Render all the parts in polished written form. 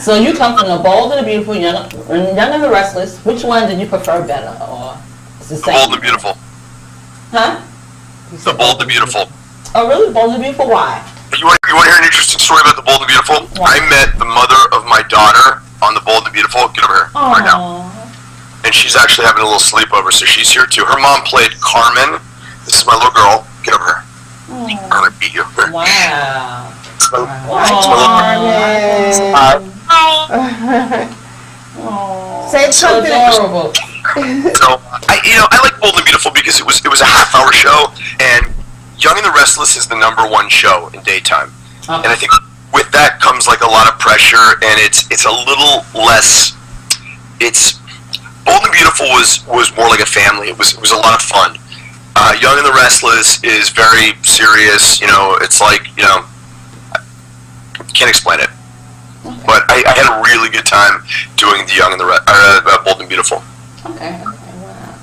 So you come from the Bold and the Beautiful, Young and the Restless. Which one did you prefer better, or it's the The same? Bold and the Beautiful. Huh? The Bold and the Beautiful. Oh, really? Bold and the Beautiful? Why? You want to hear an interesting story about the Bold and the Beautiful? Why? I met the mother of my daughter on the Bold and the Beautiful. Get over here right now. And she's actually having a little sleepover, so she's here too. Her mom played Carmen. This is my little girl. Get over here. I'm gonna beat you. Wow. Say something. Adorable. So I like Bold and Beautiful because it was a half-hour show, and Young and the Restless is the #1 show in daytime. Okay. And I think with that comes like a lot of pressure, and it's a little less. It's Bold and Beautiful was more like a family. It was a lot of fun. Young and the Restless is very serious. It's like can't explain it. Okay. But I had a really good time doing the Young and the Bold and Beautiful. Okay. Wow.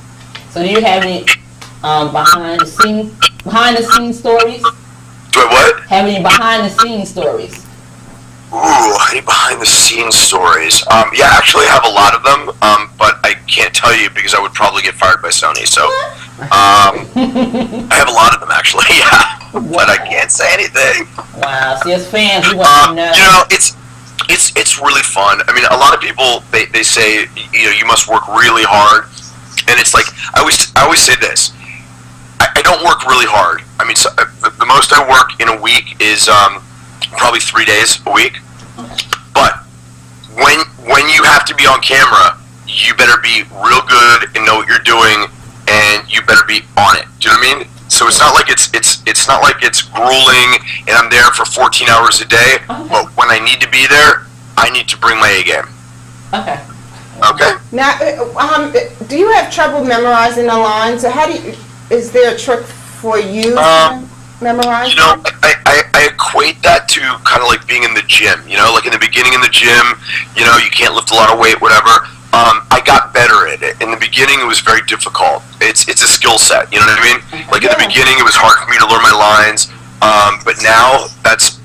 So do you have any behind the scenes stories? Do I what? Have any behind the scenes stories? Ooh, any behind the scenes stories? Yeah, actually I have a lot of them, but I can't tell you because I would probably get fired by Sony. So I have a lot of them actually, yeah. But I can't say anything. Wow. See, as fans, we want to know. It's really fun. I mean, a lot of people they say you must work really hard, and it's like I always say this. I don't work really hard. I mean, the most I work in a week is probably 3 days a week. But when you have to be on camera, you better be real good and know what you're doing, and you better be on it. Do you know what I mean? So it's not like it's not like it's grueling and I'm there for 14 hours a day. Okay. But when I need to be there, I need to bring my A game. Okay. Okay. Now, do you have trouble memorizing the lines? Is there a trick for you to memorize? I equate that to kind of like being in the gym. Like in the beginning in the gym, you can't lift a lot of weight, whatever. I got better at it. In the beginning, it was very difficult. It's a skill set. You know what I mean? Like in the beginning, it was hard for me to learn my lines. But now, that's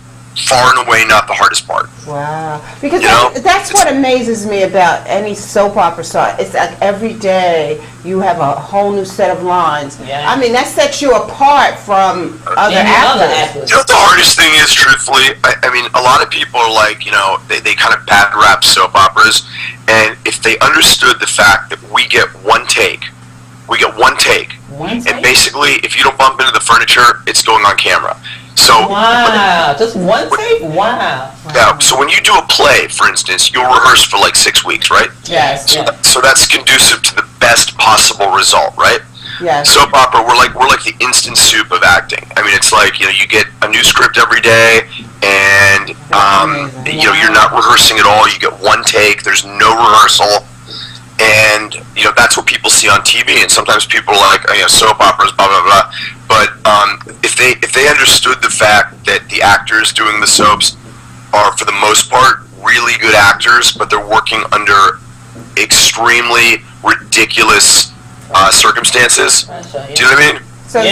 far and away not the hardest part. Wow. Because that's what amazes me about any soap opera star. It's like every day you have a whole new set of lines. Yeah. I mean, that sets you apart from other actors. You know what the hardest thing is, truthfully? I mean, a lot of people are like, they kind of bad rap soap operas. And if they understood the fact that we get one take. And basically, if you don't bump into the furniture, it's going on camera. So wow, just one take? Wow. Yeah, so when you do a play, for instance, you'll rehearse for like 6 weeks, right? Yes. So that's conducive to the best possible result, right? Yes. Soap opera, we're like the instant soup of acting. I mean, it's like, you get a new script every day, and you're not rehearsing at all. You get one take. There's no rehearsal. And that's what people see on TV, and sometimes people are like, soap operas, blah blah blah. But if they understood the fact that the actors doing the soaps are, for the most part, really good actors, but they're working under extremely ridiculous circumstances. Do you know what I mean? So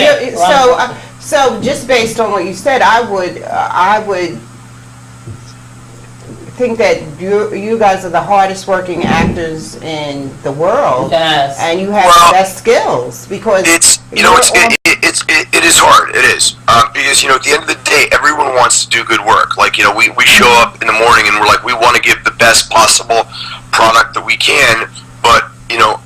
so just based on what you said, I would think that you guys are the hardest working actors in the world. Yes. And you have the best skills because it is hard. It is because at the end of the day, everyone wants to do good work. Like we show up in the morning and we're like, we want to give the best possible product that we can, but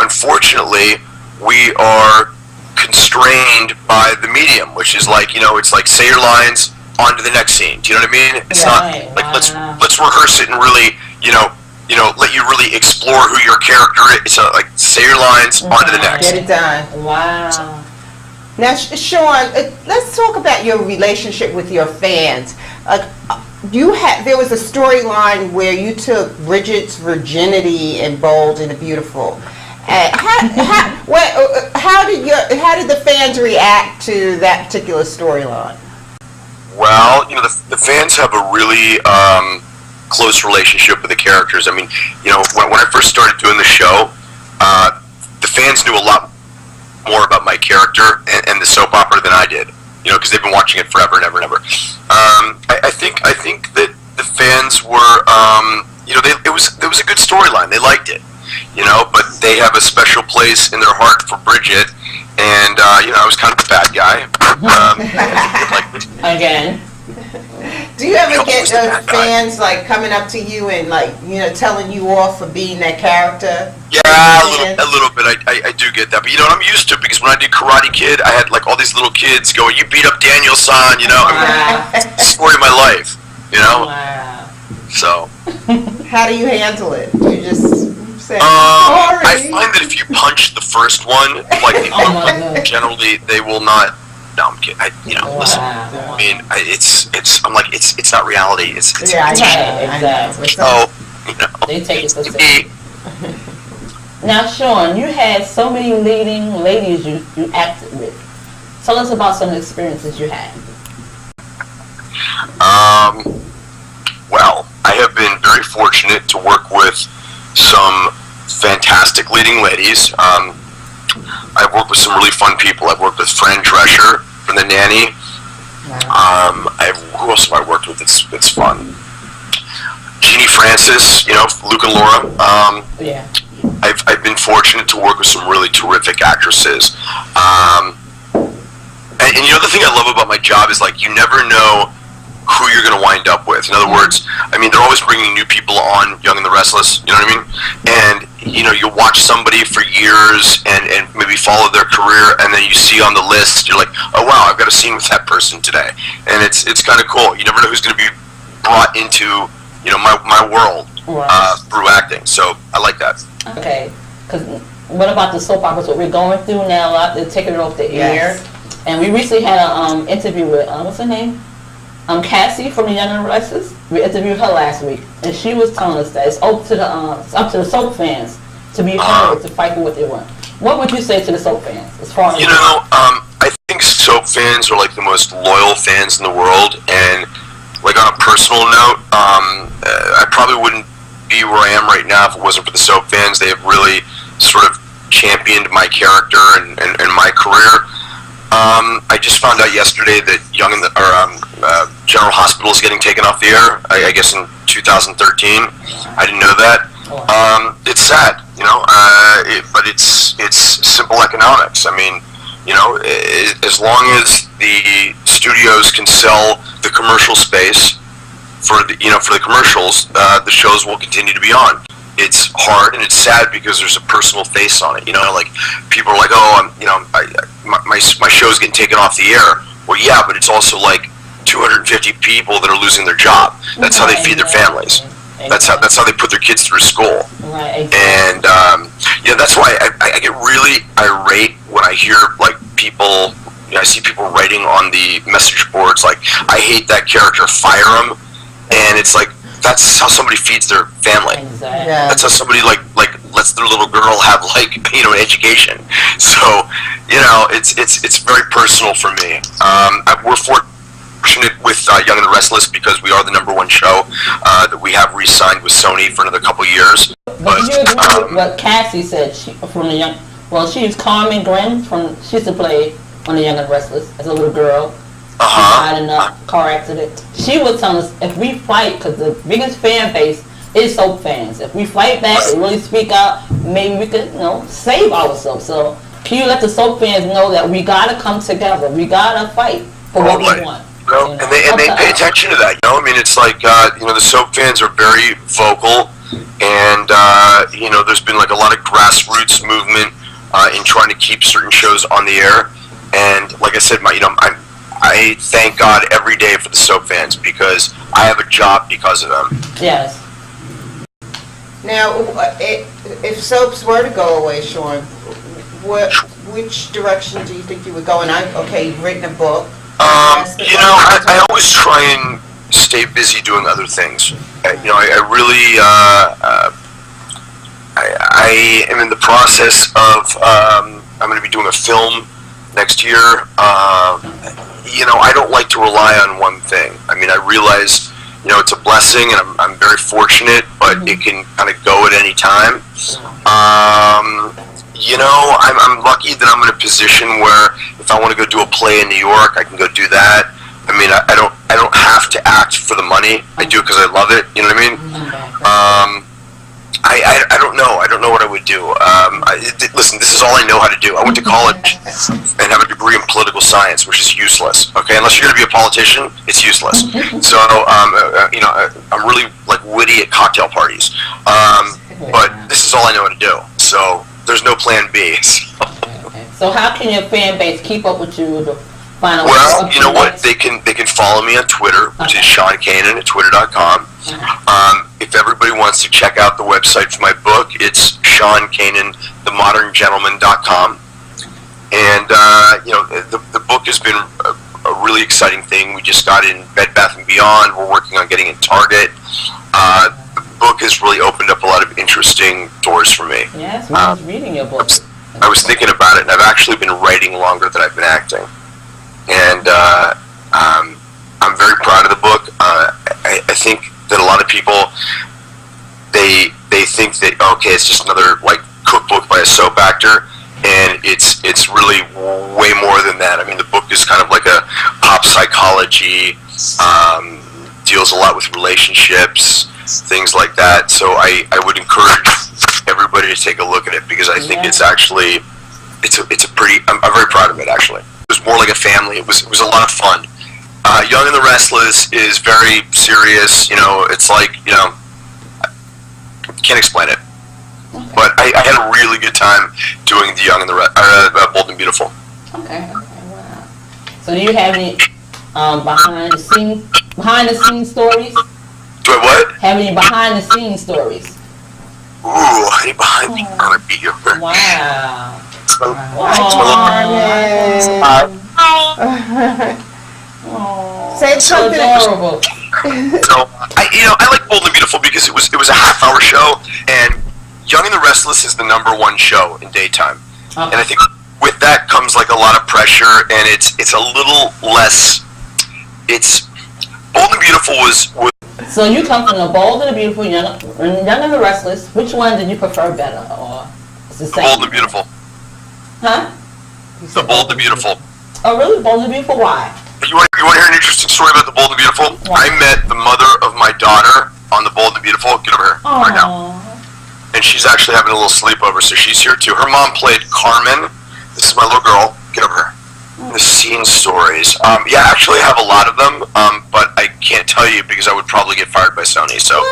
unfortunately, we are constrained by the medium, which is like it's like say your lines, on to the next scene. Do you know what I mean? It's not like let's rehearse it and really let you really explore who your character is. It's like say your lines, on to the next. Get it done. Wow. Now, Sean, let's talk about your relationship with your fans. There was a storyline where you took Bridget's virginity in Bold and the Beautiful. How did the fans react to that particular storyline? Well, the fans have a really close relationship with the characters. I mean, when I first started doing the show, the fans knew a lot more about my character and the soap opera than I did. Because they've been watching it forever and ever and ever. I think that the fans were, you know, but they have a special place in their heart for Bridget, and you know, I was kind of a bad guy. Again. Do you ever get fans like coming up to you and like, you know, telling you off for being that character? Yeah, a little bit. I do get that, but you know, I'm used to it because when I did Karate Kid, I had like all these little kids going, "You beat up Daniel-san," you know. Wow. It's the story of my life, you know. Wow. So. How do you handle it? You just say, I sorry. find that if you punch the first one, like generally they will not. No, I'm kidding. Listen. I mean, I'm like, it's not reality. It's yeah, exactly. So, you know, they take it for serious. Now, Sean, you had so many leading ladies you acted with. Tell us about some experiences you had. Well, I have been very fortunate to work with some fantastic leading ladies. I've worked with some really fun people. I've worked with Fran Drescher from The Nanny. Who else have I worked with? It's fun. Jeannie Francis, you know, Luke and Laura. Yeah. I've been fortunate to work with some really terrific actresses. And you know, the thing I love about my job is like you never know who you're going to wind up with. In other words, I mean, they're always bringing new people on, Young and the Restless, you know what I mean? And, you know, you watch somebody for years and maybe follow their career, and then you see on the list, you're like, oh, wow, I've got a scene with that person today. And it's kind of cool. You never know who's going to be brought into, you know, my world through acting. So I like that. Okay. Because what about the soap operas? What we're going through now, they're taking it off the air. And we recently had an interview with, what's her name? Cassie from the Young and Restless. We interviewed her last week, and she was telling us that it's up to the soap fans to be heard, to fight for what they want. What would you say to the soap fans as far as I think soap fans are like the most loyal fans in the world, and like on a personal note, I probably wouldn't be where I am right now if it wasn't for the soap fans. They have really sort of championed my character and my career. I just found out yesterday that General Hospital is getting taken off the air, I guess in 2013. I didn't know that. It's sad, you know, but it's simple economics. I mean, you know, as long as the studios can sell the commercial space for the commercials, the shows will continue to be on. It's hard and it's sad because there's a personal face on it. You know, like people are like, oh, my show's getting taken off the air. Well, yeah, but it's also like 250 people that are losing their job. That's how they feed their families. That's how they put their kids through school. Right. And that's why I get really irate when I hear like people. You know, I see people writing on the message boards like, I hate that character, fire him. And it's like, that's how somebody feeds their family. Exactly. Yeah. That's how somebody like lets their little girl have like, you know, an education. So, you know, it's very personal for me. We're fortunate with Young and the Restless because we are the #1 show that we have re-signed with Sony for another couple years. But you agree with what Cassie said she's Carmen Grimm she used to play on the Young and Restless as a little girl. She died in a car accident. She was telling us if we fight, because the biggest fan base is soap fans. If we fight back and really speak out, maybe we could, you know, save ourselves. So can you let the soap fans know that we gotta come together, we gotta fight for what we want? You know, and they pay attention to that. You know, I mean, it's like you know, the soap fans are very vocal, and you know, there's been like a lot of grassroots movement in trying to keep certain shows on the air. And like I said, I thank God every day for the soap fans because I have a job because of them. Yes. Now, if soaps were to go away, Sean, which direction do you think you would go? And you've written a book. You know, I always try and stay busy doing other things. You know, I really, I am in the process of, I'm going to be doing a film next year. You know, I don't like to rely on one thing. I mean, I realize, you know, it's a blessing and I'm very fortunate, but it can kind of go at any time. You know, I'm lucky that I'm in a position where if I want to go do a play in New York, I can go do that. I mean, I don't have to act for the money. I do it because I love it. You know what I mean? I don't know. I don't know what I would do. Listen, this is all I know how to do. I went to college and have a degree in political science, which is useless. Okay, unless you're going to be a politician, it's useless. So, you know, I'm really like witty at cocktail parties. But this is all I know how to do. So there's no plan B. So how can your fan base keep up with you? Well, you know what? They can follow me on Twitter, which is Sean Kanan at twitter.com. If everybody wants to check out the website for my book, it's SeanKananTheModernGentleman.com. And you know, the book has been a really exciting thing. We just got in Bed Bath & Beyond. We're working on getting in Target. The book has really opened up a lot of interesting doors for me. Yes, I was reading your book. I was thinking about it, and I've actually been writing longer than I've been acting. And I'm very proud of the book. I think that a lot of people, they think that, okay, it's just another like cookbook by a soap actor, and it's really way more than that. I mean, the book is kind of like a pop psychology, deals a lot with relationships, things like that. So I would encourage everybody to take a look at it, because I think it's actually, it's a pretty, I'm very proud of it actually. It was more like a family. It was a lot of fun. Young and the Restless is very serious. You know, it's like, you know, can't explain it. But I had a really good time doing the Young and the Bold and Beautiful. Okay. Wow. So do you have any behind the scenes stories? Do I what? Have any behind the scenes stories? Ooh, any behind the scenes? Wow. Say something. Adorable. So I like Bold and Beautiful because it was a half-hour show, and Young and the Restless is the #1 show in daytime, and I think with that comes like a lot of pressure, and it's a little less. It's Bold and Beautiful was. So you come from the Bold and the Beautiful, Young and the Restless. Which one did you prefer better, or it's the same? Bold and Beautiful. Huh? The Bold and Beautiful. Oh, really? Bold and Beautiful? Why? You want to hear an interesting story about the Bold and Beautiful? Why? I met the mother of my daughter on the Bold and Beautiful. Get over here right now. And she's actually having a little sleepover, so she's here too. Her mom played Carmen. This is my little girl. Get over here. The scene stories. Yeah, actually I have a lot of them, but I can't tell you because I would probably get fired by Sony. So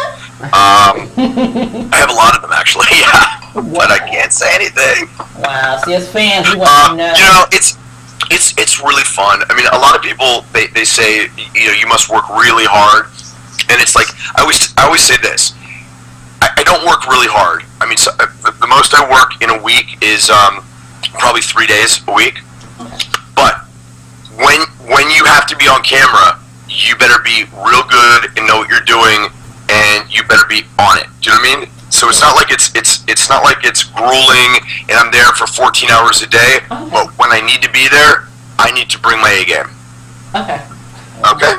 I have a lot of them actually, yeah. But I can't say anything. Wow, see, as fans, we want to know. You know, it's really fun. I mean, a lot of people, they say, you know, you must work really hard. And it's like, I always say this. I don't work really hard. I mean, so, the most I work in a week is probably 3 days a week. But when you have to be on camera, you better be real good and know what you're doing, and you better be on it. Do you know what I mean? So it's not like it's not like it's grueling and I'm there for 14 hours a day. But when I need to be there, I need to bring my A game. Okay. Okay.